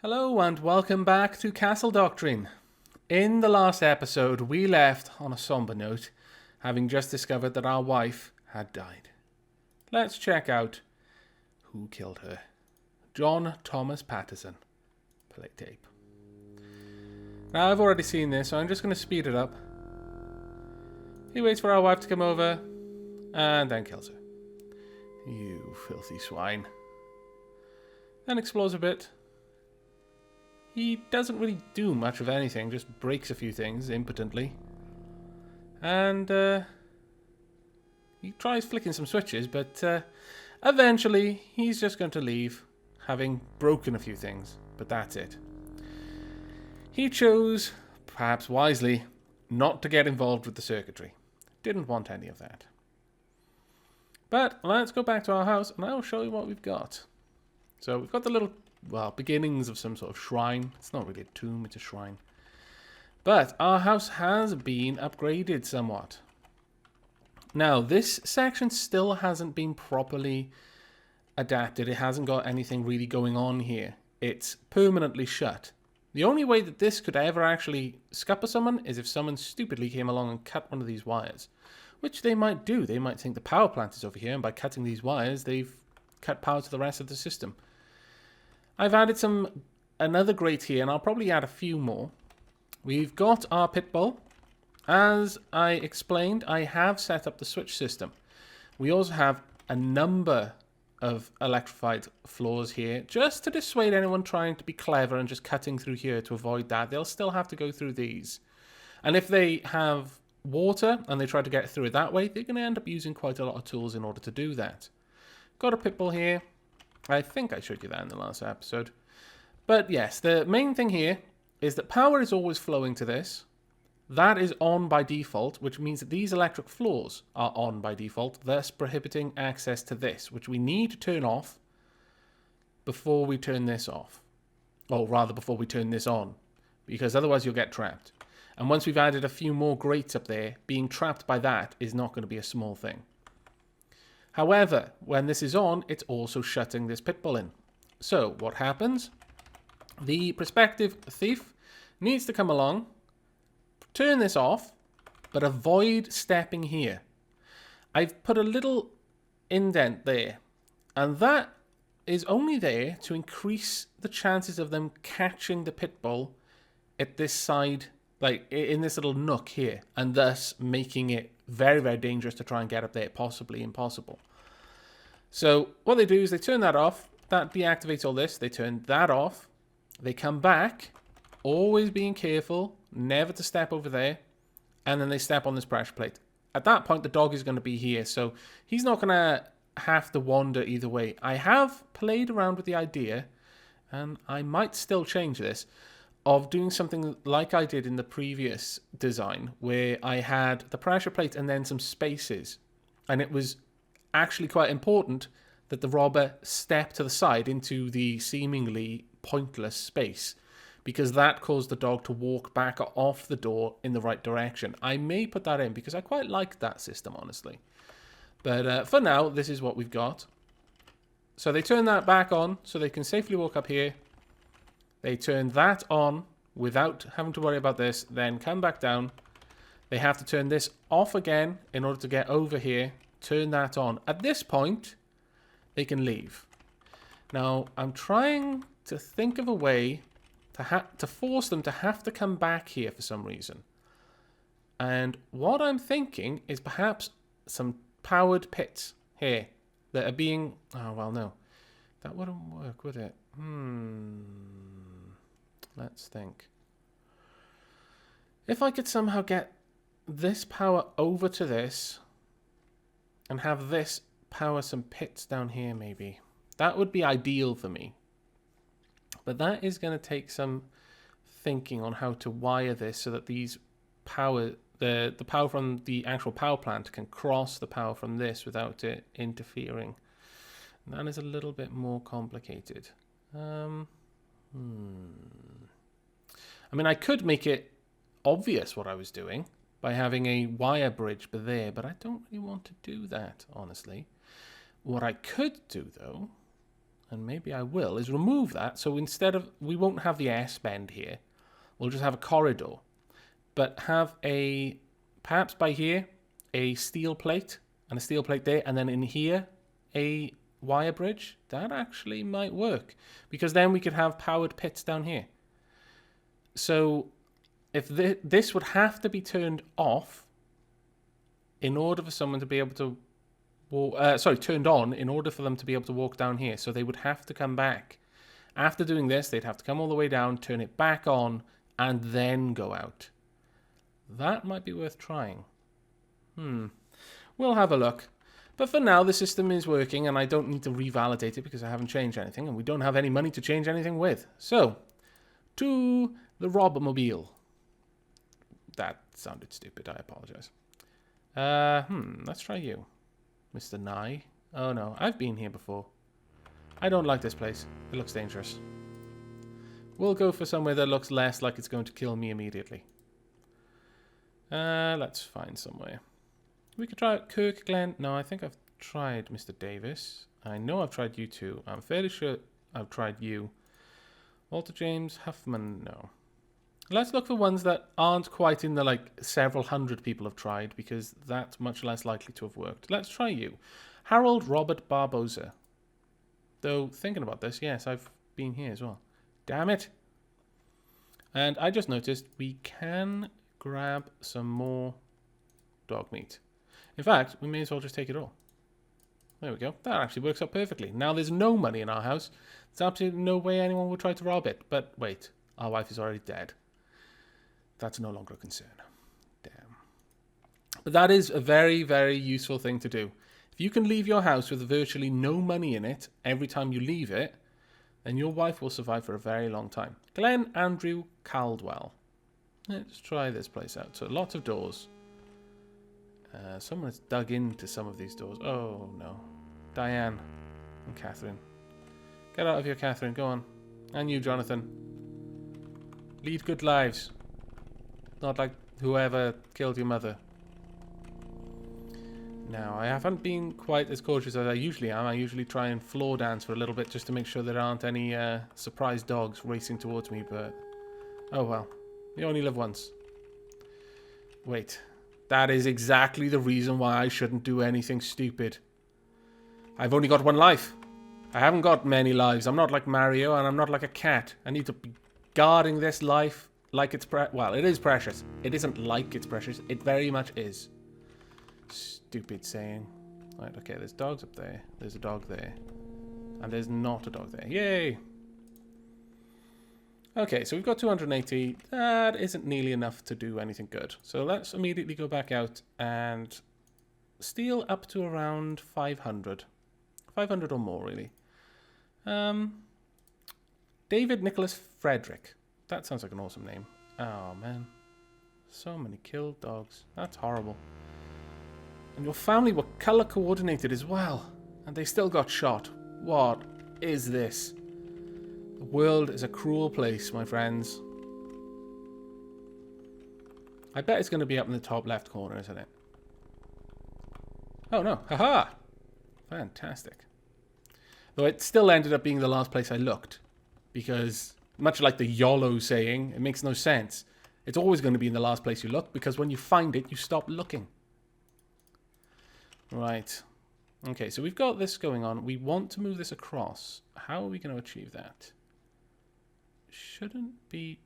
Hello and welcome back to Castle Doctrine. In the last episode, we left on a somber note, having just discovered that our wife had died. Let's check out who killed her. John Thomas Patterson. Play tape. Now, I've already seen this, so I'm just going to speed it up. He waits for our wife to come over, and then kills her. You filthy swine. Then explores a bit. He doesn't really do much of anything, just breaks a few things impotently. And he tries flicking some switches, but eventually he's just going to leave, having broken a few things, but that's it. He chose, perhaps wisely, not to get involved with the circuitry. Didn't want any of that. But let's go back to our house and I'll show you what we've got. So we've got the little beginnings of some sort of shrine. It's not really a tomb, it's a shrine. But our house has been upgraded somewhat. Now, this section still hasn't been properly adapted. It hasn't got anything really going on here. It's permanently shut. The only way that this could ever actually scupper someone is if someone stupidly came along and cut one of these wires. Which they might do. They might think the power plant is over here, and by cutting these wires, they've cut power to the rest of the system. I've added another grate here, and I'll probably add a few more. We've got our pit bull. As I explained, I have set up the switch system. We also have a number of electrified floors here, just to dissuade anyone trying to be clever and just cutting through here to avoid that. They'll still have to go through these. And if they have water and they try to get through it that way, they're going to end up using quite a lot of tools in order to do that. Got a pit bull here. I think I showed you that in the last episode. But yes, the main thing here is that power is always flowing to this. That is on by default, which means that these electric floors are on by default, thus prohibiting access to this, which we need to turn off before we turn this off. Or rather, before we turn this on, because otherwise you'll get trapped. And once we've added a few more grates up there, being trapped by that is not going to be a small thing. However, when this is on, it's also shutting this pit bull in. So, what happens? The prospective thief needs to come along, turn this off, but avoid stepping here. I've put a little indent there, and that is only there to increase the chances of them catching the pit bull at this side, like in this little nook here, and thus making it very, very dangerous to try and get up there, possibly impossible. So what they do is they turn that off. That deactivates all this. They turn that off. They come back, always being careful, never to step over there, and then they step on this pressure plate. At that point, the dog is going to be here, so he's not going to have to wander either way. I have played around with the idea, and I might still change this, of doing something like I did in the previous design, where I had the pressure plate and then some spaces. And it was actually quite important that the robber step to the side into the seemingly pointless space, because that caused the dog to walk back off the door in the right direction. I may put that in, because I quite like that system, honestly. But for now, this is what we've got. So they turn that back on, so they can safely walk up here. They turn that on without having to worry about this, then come back down. They have to turn this off again in order to get over here, turn that on. At this point, they can leave. Now, I'm trying to think of a way to force them to have to come back here for some reason. And what I'm thinking is perhaps some powered pits here that are being... Oh, well, no. That wouldn't work, would it? Let's think. If I could somehow get this power over to this and have this power some pits down here, maybe. That would be ideal for me. But that is going to take some thinking on how to wire this so that these power, the power from the actual power plant can cross the power from this without it interfering. And that is a little bit more complicated. I mean, I could make it obvious what I was doing by having a wire bridge there, but I don't really want to do that, honestly. What I could do, though, and maybe I will, is remove that. So instead of, we won't have the S bend here. We'll just have a corridor. But have a, perhaps by here, a steel plate and a steel plate there. And then in here, a wire bridge. That actually might work. Because then we could have powered pits down here. So if this would have to be turned off in order for someone to be able to turned on in order for them to be able to walk down here. So they would have to come back. After doing this, they'd have to come all the way down, turn it back on, and then go out. That might be worth trying. We'll have a look. But for now, the system is working, and I don't need to revalidate it because I haven't changed anything, and we don't have any money to change anything with. So, to the Robmobile. That sounded stupid. I apologize. Let's try you. Mr. Nye. Oh no, I've been here before. I don't like this place. It looks dangerous. We'll go for somewhere that looks less like it's going to kill me immediately. Let's find somewhere. We could try Kirk Glen. No, I think I've tried Mr. Davis. I know I've tried you too. I'm fairly sure I've tried you. Walter James Huffman, no. Let's look for ones that aren't quite in the, like, several hundred people have tried, because that's much less likely to have worked. Let's try you. Harold Robert Barbosa. Though, thinking about this, yes, I've been here as well. Damn it. And I just noticed we can grab some more dog meat. In fact, we may as well just take it all. There we go. That actually works out perfectly. Now there's no money in our house. There's absolutely no way anyone would try to rob it. But wait, our wife is already dead. That's no longer a concern. Damn. But that is a very, very useful thing to do. If you can leave your house with virtually no money in it every time you leave it, then your wife will survive for a very long time. Glenn Andrew Caldwell. Let's try this place out. So lots of doors. Someone has dug into some of these doors. Oh, no. Diane and Catherine. Get out of here, Catherine. Go on. And you, Jonathan. Lead good lives. Not like whoever killed your mother. Now, I haven't been quite as cautious as I usually am. I usually try and floor dance for a little bit just to make sure there aren't any surprise dogs racing towards me, but... oh well. You only live once. Wait. That is exactly the reason why I shouldn't do anything stupid. I've only got one life. I haven't got many lives. I'm not like Mario, and I'm not like a cat. I need to be guarding this life like it's well, it is precious. It isn't like it's precious. It very much is. Stupid saying. Right, okay, there's dogs up there. There's a dog there. And there's not a dog there. Yay! Okay, so we've got 280. That isn't nearly enough to do anything good. So let's immediately go back out and steal up to around 500. 500 or more, really. David Nicholas Frederick. That sounds like an awesome name. Oh, man. So many killed dogs. That's horrible. And your family were color coordinated as well. And they still got shot. What is this? The world is a cruel place, my friends. I bet it's going to be up in the top left corner, isn't it? Oh, no. Haha! Fantastic. Though it still ended up being the last place I looked. Because, much like the YOLO saying, it makes no sense. It's always going to be in the last place you look, because when you find it, you stop looking. Right. Okay, so we've got this going on. We want to move this across. How are we going to achieve that? Shouldn't be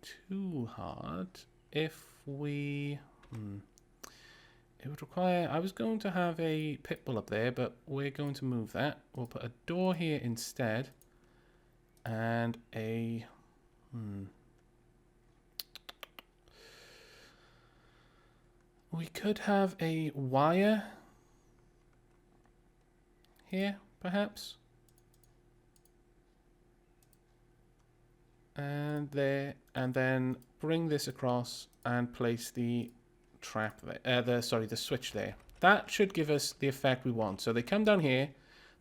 too hard if we... It would require... I was going to have a pit bull up there, but we're going to move that. We'll put a door here instead. And a... We could have a wire here, perhaps. And there, and then bring this across and place the trap there. The switch there. That should give us the effect we want. So they come down here.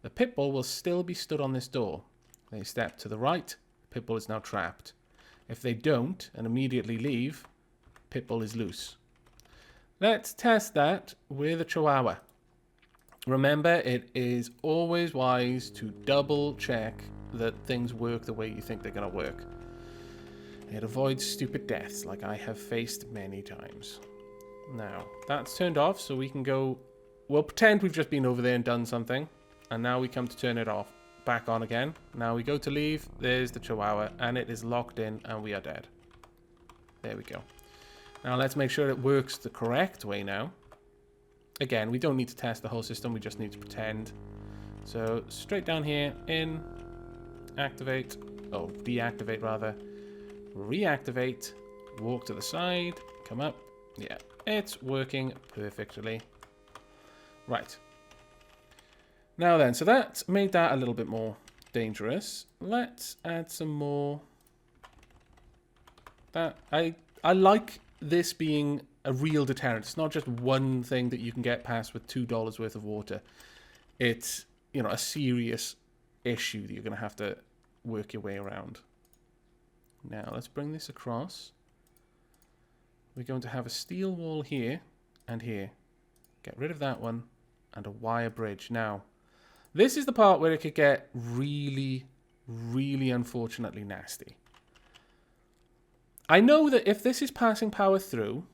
The pit bull will still be stood on this door. They step to the right. Pit bull is now trapped. If they don't and immediately leave, pit bull is loose. Let's test that with a chihuahua. Remember, it is always wise to double check that things work the way you think they're going to work. It avoids stupid deaths like I have faced many times. Now, that's turned off, so we can go... We'll pretend we've just been over there and done something. And now we come to turn it off. Back on again. Now we go to leave. There's the chihuahua, and it is locked in, and we are dead. There we go. Now let's make sure it works the correct way now. Again, we don't need to test the whole system, we just need to pretend. So, straight down here, in, activate, oh, deactivate rather, reactivate, walk to the side, come up, yeah, it's working perfectly. Right. Now then, so that made that a little bit more dangerous. Let's add some more. That I like this being a real deterrent. It's not just one thing that you can get past with $2 worth of water. It's, you know, a serious issue that you're going to have to work your way around. Now, let's bring this across. We're going to have a steel wall here and here. Get rid of that one and a wire bridge. Now, this is the part where it could get really, really unfortunately nasty. I know that if this is passing power through,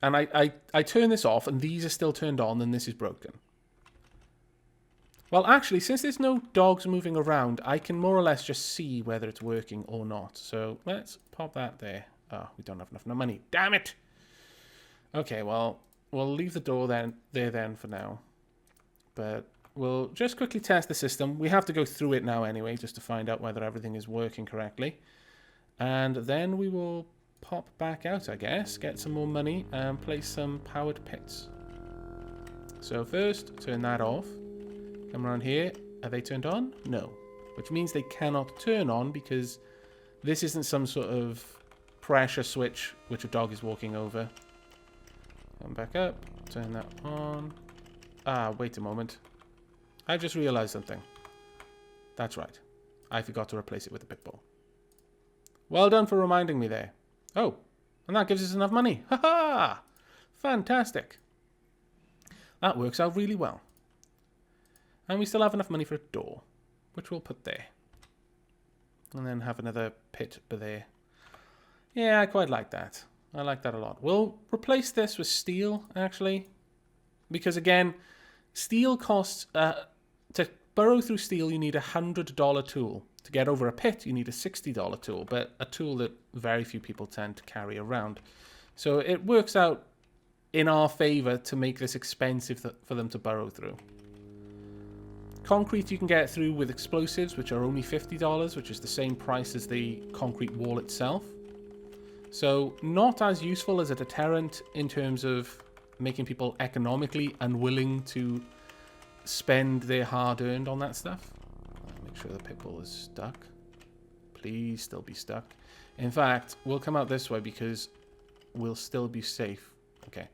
and I turn this off, and these are still turned on, then this is broken. Well, actually, since there's no dogs moving around, I can more or less just see whether it's working or not. So let's pop that there. Oh, we don't have enough money. Damn it! Okay, well, we'll leave the door there for now. But we'll just quickly test the system. We have to go through it now anyway, just to find out whether everything is working correctly. And then we will pop back out, I guess, get some more money, and place some powered pits. So first, turn that off. Come around here. Are they turned on? No. Which means they cannot turn on because this isn't some sort of pressure switch which a dog is walking over. Come back up. Turn that on. Ah, wait a moment. I just realized something. That's right. I forgot to replace it with a pit bull. Well done for reminding me there. Oh, and that gives us enough money. Ha ha! Fantastic. That works out really well. And we still have enough money for a door, which we'll put there. And then have another pit there. Yeah, I quite like that. I like that a lot. We'll replace this with steel, actually. Because again, steel costs... to burrow through steel, you need a $100 tool. To get over a pit, you need a $60 tool, but a tool that very few people tend to carry around. So it works out in our favor to make this expensive for them to burrow through. Concrete you can get through with explosives, which are only $50, which is the same price as the concrete wall itself. So not as useful as a deterrent in terms of making people economically unwilling to spend their hard-earned on that stuff. Make sure the pit bull is stuck. Please still be stuck. In fact, we'll come out this way because we'll still be safe. Okay.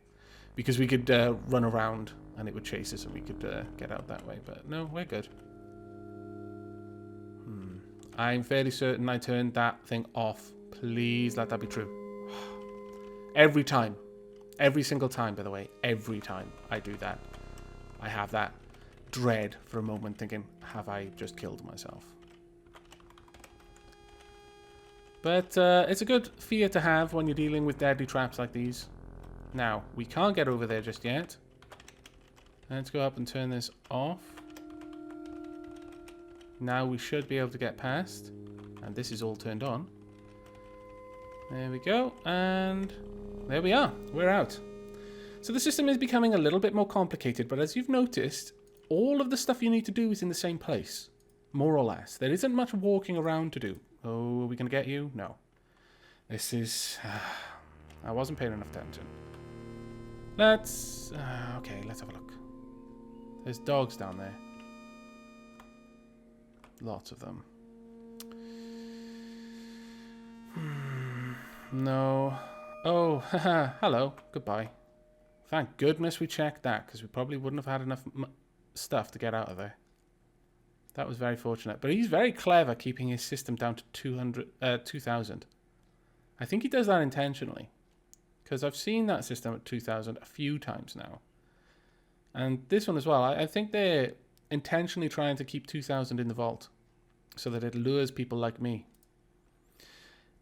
Because we could run around and it would chase us and we could get out that way. But no, we're good. I'm fairly certain I turned that thing off. Please let that be true. Every time. Every single time, by the way. Every time I do that. I have that dread for a moment thinking, have I just killed myself? But it's a good fear to have when you're dealing with deadly traps like these. Now, we can't get over there just yet. Let's go up and turn this off. Now we should be able to get past. And this is all turned on. There we go. And there we are. We're out. So the system is becoming a little bit more complicated, but as you've noticed, all of the stuff you need to do is in the same place, more or less. There isn't much walking around to do. Oh, are we going to get you? No. This is... I wasn't paying enough attention. Let's... okay, let's have a look. There's dogs down there. Lots of them. No. Oh, haha. Hello. Goodbye. Thank goodness we checked that, because we probably wouldn't have had enough stuff to get out of there. That was very fortunate. But he's very clever keeping his system down to 2,000. I think he does that intentionally. Because I've seen that system at 2,000 a few times now. And this one as well. I think they're intentionally trying to keep 2,000 in the vault so that it lures people like me.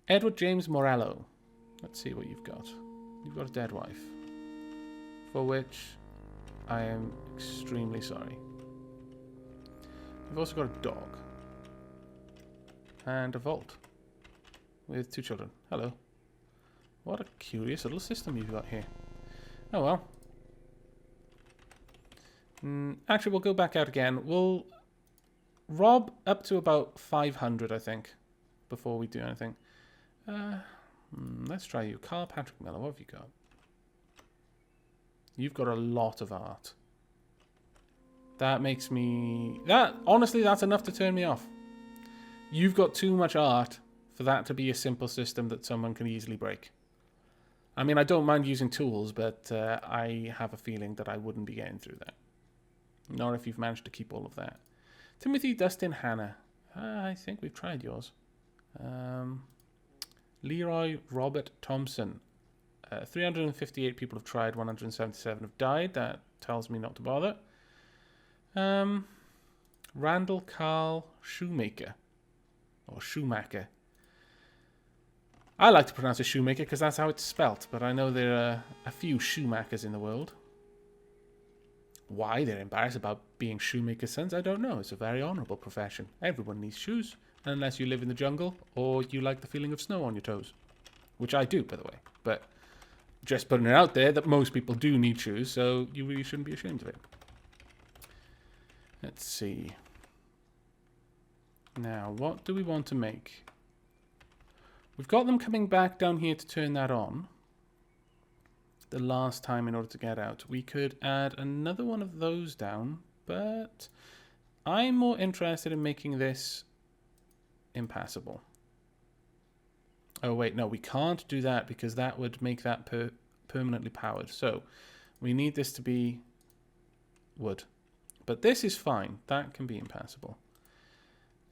Edward James Morello. Let's see what you've got. You've got a dead wife. For which I am extremely sorry. You've also got a dog. And a vault. With 2 children. Hello. What a curious little system you've got here. Oh well. Actually, we'll go back out again. We'll rob up to about 500, I think, before we do anything. Let's try you. Carl Patrick Miller, what have you got? You've got a lot of art. That makes me... honestly, that's enough to turn me off. You've got too much art for that to be a simple system that someone can easily break. I mean, I don't mind using tools, but I have a feeling that I wouldn't be getting through that. Not if you've managed to keep all of that. Timothy Dustin Hannah. I think we've tried yours. Leroy Robert Thompson. 358 people have tried, 177 have died. That tells me not to bother. Randall Carl Shoemaker. Or Schumacher. I like to pronounce it Shoemaker because that's how it's spelt, but I know there are a few Schumachers in the world. Why they're embarrassed about being shoemakers' sons, I don't know. It's a very honourable profession. Everyone needs shoes, unless you live in the jungle or you like the feeling of snow on your toes. Which I do, by the way. But just putting it out there that most people do need shoes, so you really shouldn't be ashamed of it. Let's see. Now, what do we want to make? We've got them coming back down here to turn that on. The last time in order to get out. We could add another one of those down, but I'm more interested in making this impassable. Oh wait, no, we can't do that because that would make that permanently powered. So we need this to be wood. But this is fine. That can be impassable.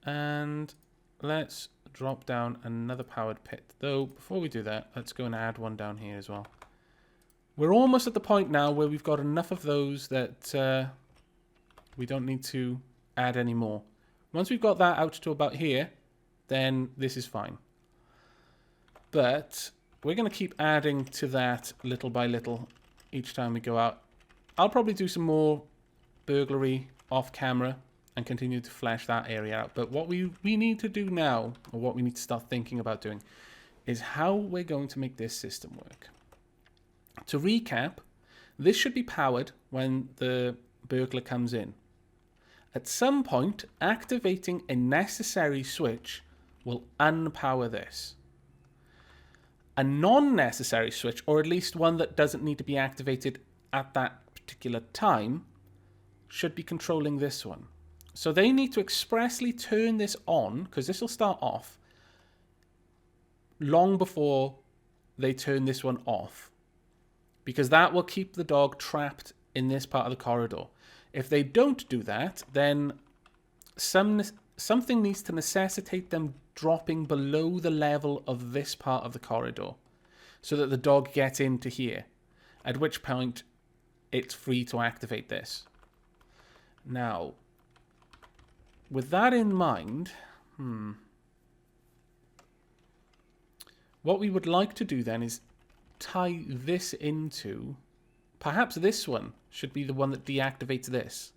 And let's drop down another powered pit. Though before we do that, let's go and add one down here as well. We're almost at the point now where we've got enough of those that we don't need to add any more. Once we've got that out to about here, then this is fine. But we're going to keep adding to that little by little each time we go out. I'll probably do some more burglary off camera and continue to flesh that area out. But what we need to do now, or what we need to start thinking about doing, is how we're going to make this system work. To recap, this should be powered when the burglar comes in. At some point, activating a necessary switch will unpower this. A non-necessary switch, or at least one that doesn't need to be activated at that particular time, should be controlling this one. So they need to expressly turn this on, because this will start off long before they turn this one off. Because that will keep the dog trapped in this part of the corridor. If they don't do that, then something needs to necessitate them dropping below the level of this part of the corridor so that the dog gets into here, at which point it's free to activate this. Now, with that in mind, what we would like to do then is tie this into, perhaps this one should be the one that deactivates this.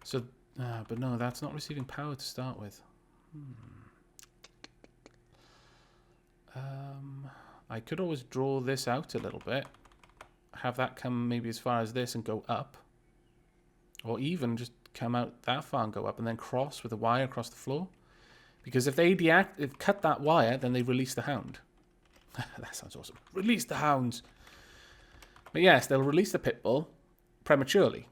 So, but no, that's not receiving power to start with. I could always draw this out a little bit, have that come maybe as far as this and go up, or even just come out that far and go up and then cross with a wire across the floor. Because if they cut that wire, then they release the hound. That sounds awesome. Release the hounds. But yes, they'll release the pit bull prematurely.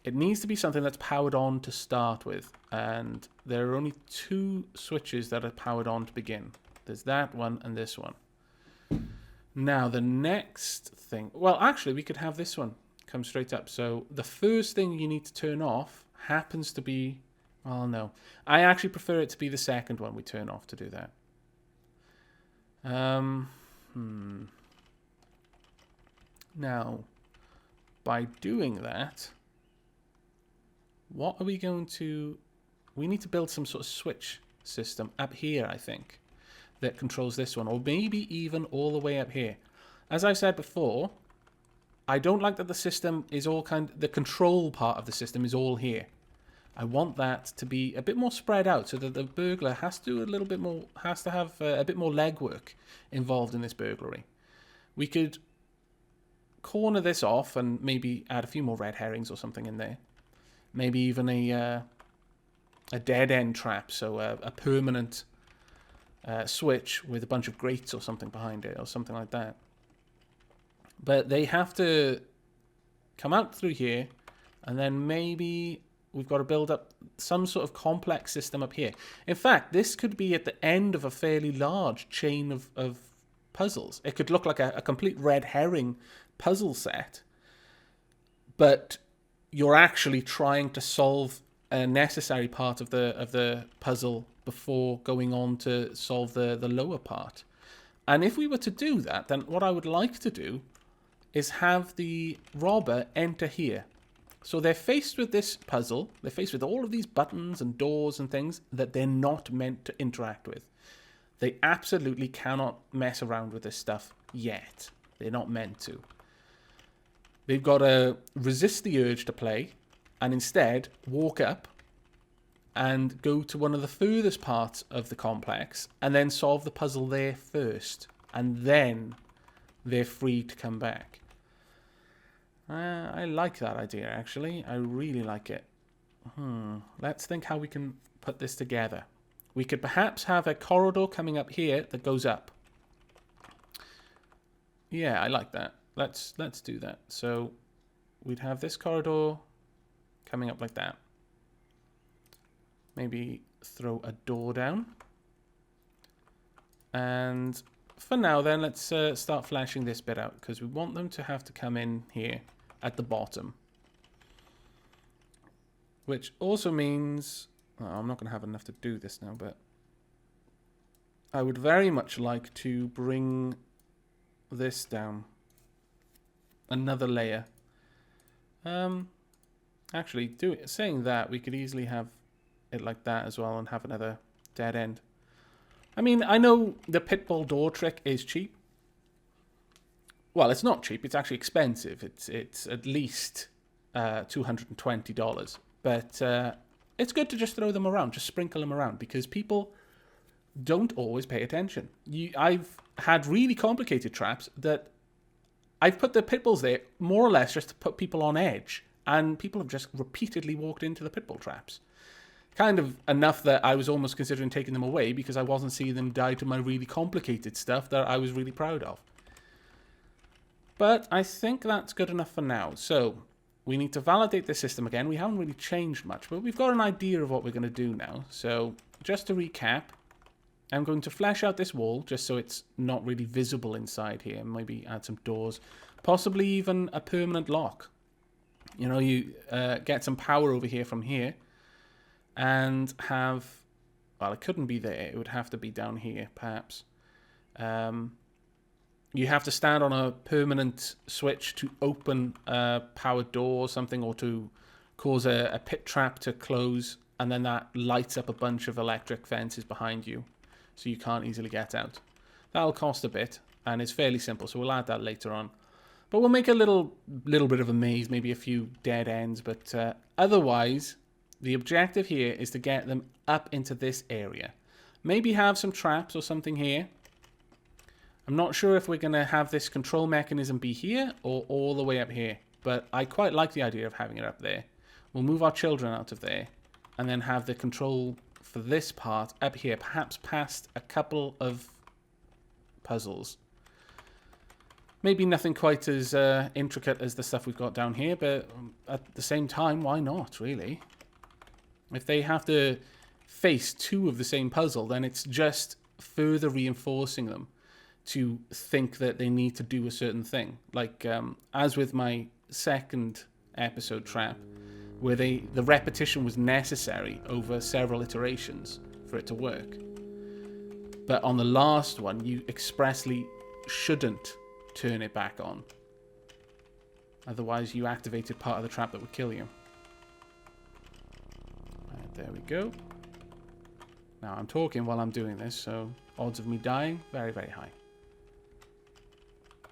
It needs to be something that's powered on to start with. And there are only 2 switches that are powered on to begin. There's that one and this one. Now, the next thing... Well, actually, we could have this one come straight up. So the first thing you need to turn off happens to be... Well, no. I actually prefer it to be the second one we turn off to do that. Now, by doing that, what are we going to... We need to build some sort of switch system up here, I think, that controls this one, or maybe even all the way up here. As I've said before, I don't like that the system is all the control part of the system is all here. I want that to be a bit more spread out so that the burglar has to do a little bit more, has to have a bit more legwork involved in this burglary. We could corner this off and maybe add a few more red herrings or something in there. Maybe even a dead end trap, so a permanent switch with a bunch of grates or something behind it, or something like that. But they have to come out through here, and then maybe we've got to build up some sort of complex system up here. In fact, this could be at the end of a fairly large chain of puzzles. It could look like a complete red herring puzzle set, but you're actually trying to solve a necessary part of the puzzle before going on to solve the lower part. And if we were to do that, then what I would like to do is have the robber enter here. So they're faced with this puzzle. They're faced with all of these buttons and doors and things that they're not meant to interact with. They absolutely cannot mess around with this stuff yet. They're not meant to. They've got to resist the urge to play and instead walk up and go to one of the furthest parts of the complex and then solve the puzzle there first. And then they're free to come back. I like that idea, actually. I really like it. Let's think how we can put this together. We could perhaps have a corridor coming up here that goes up. Yeah, I like that. Let's do that. So we'd have this corridor coming up like that. Maybe throw a door down. And for now then, let's start flashing this bit out, because we want them to have to come in here at the bottom. Which also means... Oh, I'm not going to have enough to do this now, but I would very much like to bring this down another layer. Actually, saying that, we could easily have it like that as well and have another dead end. I mean, I know the pitbull door trick is cheap. Well, it's not cheap. It's actually expensive. It's at least $220. But it's good to just throw them around, just sprinkle them around, because people don't always pay attention. I've had really complicated traps that I've put the pitbulls there more or less just to put people on edge, and people have just repeatedly walked into the pitbull traps. Kind of enough that I was almost considering taking them away because I wasn't seeing them die to my really complicated stuff that I was really proud of. But I think that's good enough for now. So we need to validate the system again. We haven't really changed much, but we've got an idea of what we're going to do now. So just to recap, I'm going to flesh out this wall just so it's not really visible inside here. Maybe add some doors, possibly even a permanent lock. You know, you get some power over here from here and have, well, it couldn't be there. It would have to be down here, perhaps. You have to stand on a permanent switch to open a powered door or something, or to cause a pit trap to close, and then that lights up a bunch of electric fences behind you, so you can't easily get out. That'll cost a bit, and it's fairly simple, so we'll add that later on. But we'll make a little bit of a maze, maybe a few dead ends, but otherwise, the objective here is to get them up into this area. Maybe have some traps or something here. I'm not sure if we're going to have this control mechanism be here or all the way up here, but I quite like the idea of having it up there. We'll move our children out of there and then have the control for this part up here, perhaps past a couple of puzzles. Maybe nothing quite as intricate as the stuff we've got down here, but at the same time, why not, really? If they have to face two of the same puzzle, then it's just further reinforcing them to think that they need to do a certain thing. Like, as with my second episode trap, where the repetition was necessary over several iterations for it to work. But on the last one, you expressly shouldn't turn it back on. Otherwise, you activated part of the trap that would kill you. Right, there we go. Now, I'm talking while I'm doing this, so odds of me dying, very, very high.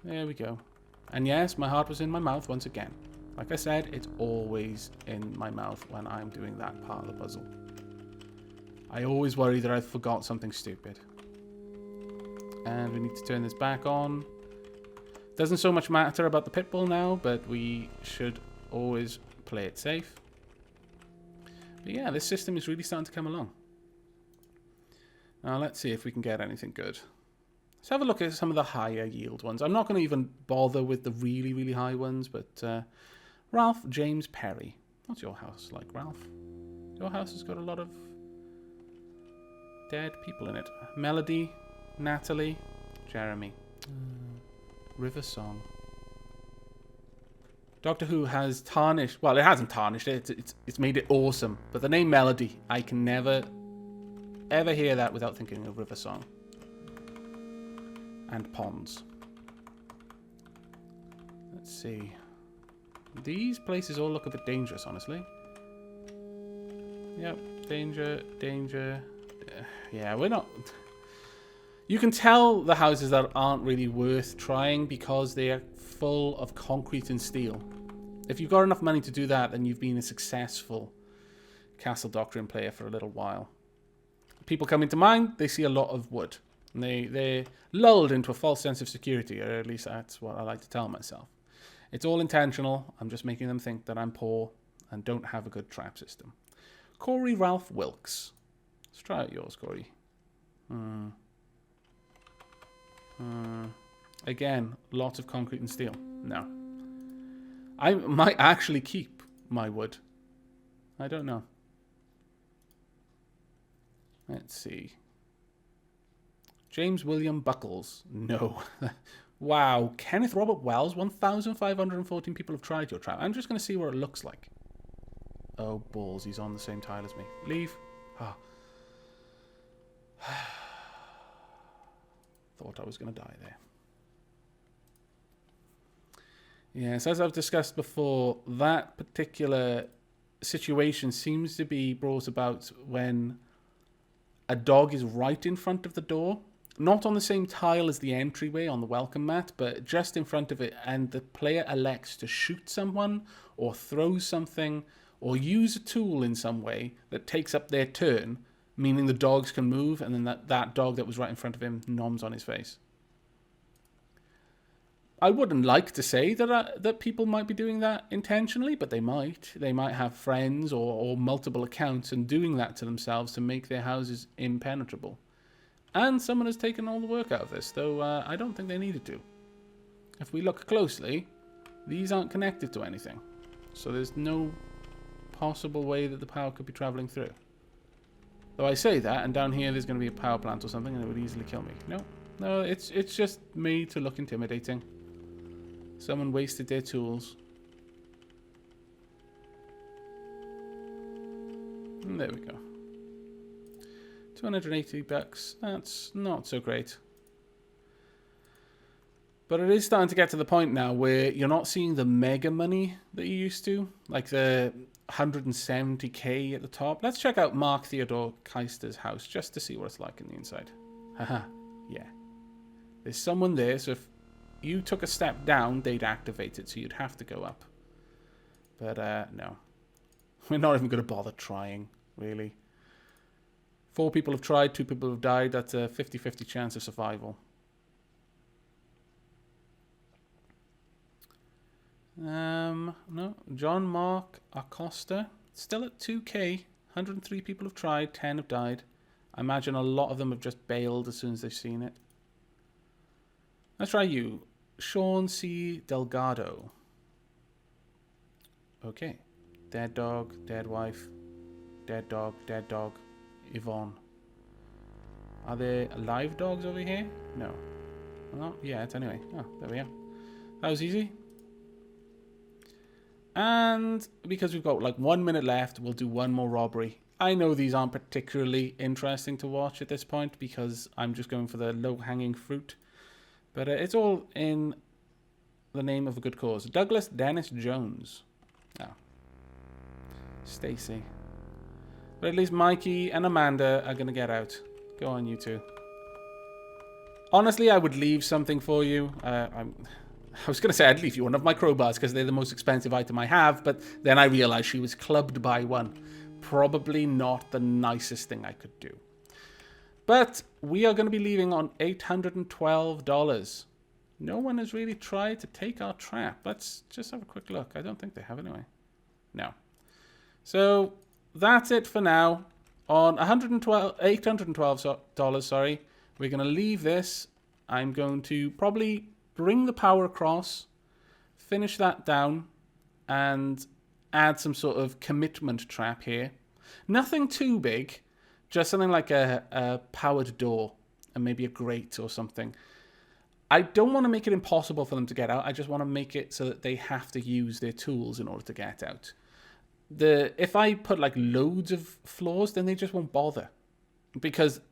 There we go. And yes, my heart was in my mouth once again. Like I said, it's always in my mouth when I'm doing that part of the puzzle. I always worry that I forgot something stupid. And we need to turn this back on. Doesn't so much matter about the pit bull now, but we should always play it safe. But yeah, this system is really starting to come along. Now let's see if we can get anything good. Let's have a look at some of the higher yield ones. I'm not going to even bother with the really, really high ones, but Ralph James Perry. What's your house like, Ralph? Your house has got a lot of dead people in it. Melody, Natalie, Jeremy. River Song. Doctor Who has tarnished... Well, it hasn't tarnished it. It's made it awesome. But the name Melody, I can never, ever hear that without thinking of River Song. And ponds. Let's see. These places all look a bit dangerous, honestly. Yep. Danger, danger. Yeah, we're not... You can tell the houses that aren't really worth trying because they are full of concrete and steel. If you've got enough money to do that, then you've been a successful Castle Doctrine player for a little while. People come into mind, they see a lot of wood. And they're lulled into a false sense of security, or at least that's what I like to tell myself. It's all intentional. I'm just making them think that I'm poor and don't have a good trap system. Corey Ralph Wilkes. Let's try out yours, Corey. Again, lots of concrete and steel. No. I might actually keep my wood. I don't know. Let's see. James William Buckles. No. Wow. Kenneth Robert Wells. 1,514 people have tried your trap. I'm just going to see what it looks like. Oh, balls. He's on the same tile as me. Leave. Ah. Thought I was going to die there. Yes, as I've discussed before, that particular situation seems to be brought about when a dog is right in front of the door. Not on the same tile as the entryway on the welcome mat, but just in front of it, and the player elects to shoot someone or throw something or use a tool in some way that takes up their turn, meaning the dogs can move, and then that dog that was right in front of him noms on his face. I wouldn't like to say that people might be doing that intentionally, but they might. They might have friends or multiple accounts and doing that to themselves to make their houses impenetrable. And someone has taken all the work out of this, though I don't think they needed to. If we look closely, these aren't connected to anything. So there's no possible way that the power could be traveling through. Though I say that, and down here there's going to be a power plant or something, and it would easily kill me. No, it's just made to look intimidating. Someone wasted their tools. And there we go. 280 bucks. That's not so great. But it is starting to get to the point now where you're not seeing the mega money that you used to. Like the 170k at the top. Let's check out Mark Theodore Keister's house just to see what it's like in the inside. Haha, yeah. There's someone there, so if you took a step down, they'd activate it, so you'd have to go up. But, no. We're not even going to bother trying, really. 4 people have tried, 2 people have died. That's a 50-50 chance of survival. No. John Mark Acosta. Still at 2k. 103 people have tried, 10 have died. I imagine a lot of them have just bailed as soon as they've seen it. Let's try you. Sean C. Delgado. Okay. Dead dog, dead wife, dead dog, Yvonne. Are there live dogs over here? No. Not yet, anyway. Oh, there we are. That was easy. And because we've got like 1 minute left, we'll do one more robbery. I know these aren't particularly interesting to watch at this point because I'm just going for the low-hanging fruit. But it's all in the name of a good cause. Douglas Dennis Jones. Oh. Stacy. But at least Mikey and Amanda are going to get out. Go on, you two. Honestly, I would leave something for you. I was going to say I'd leave you one of my crowbars because they're the most expensive item I have, but then I realized she was clubbed by one. Probably not the nicest thing I could do. But we are going to be leaving on $812. No one has really tried to take our trap. Let's just have a quick look. I don't think they have anyway. No. So that's it for now. On $812, sorry, we're going to leave this. I'm going to probably bring the power across, finish that down, and add some sort of commitment trap here. Nothing too big, just something like a powered door and maybe a grate or something. I don't want to make it impossible for them to get out. I just want to make it so that they have to use their tools in order to get out. If I put like loads of floors, then they just won't bother. Because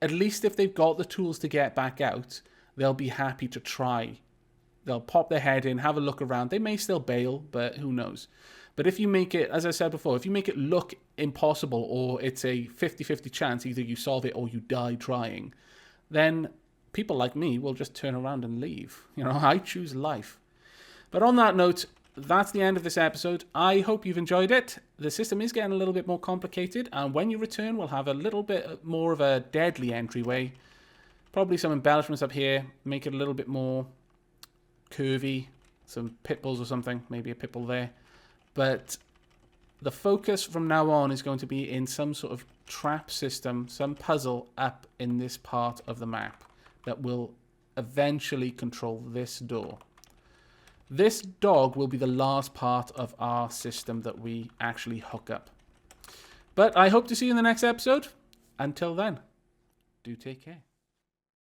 at least if they've got the tools to get back out, they'll be happy to try. They'll pop their head in, have a look around. They may still bail, but who knows. But if you make it, as I said before, if you make it look impossible or it's a 50-50 chance, either you solve it or you die trying, then people like me will just turn around and leave. You know, I choose life. But on that note, that's the end of this episode. I hope you've enjoyed it. The system is getting a little bit more complicated, and when you return, we'll have a little bit more of a deadly entryway. Probably some embellishments up here, make it a little bit more curvy, some pit bulls or something, maybe a pit bull there. But the focus from now on is going to be in some sort of trap system, some puzzle up in this part of the map that will eventually control this door. This dog will be the last part of our system that we actually hook up. But I hope to see you in the next episode. Until then, do take care.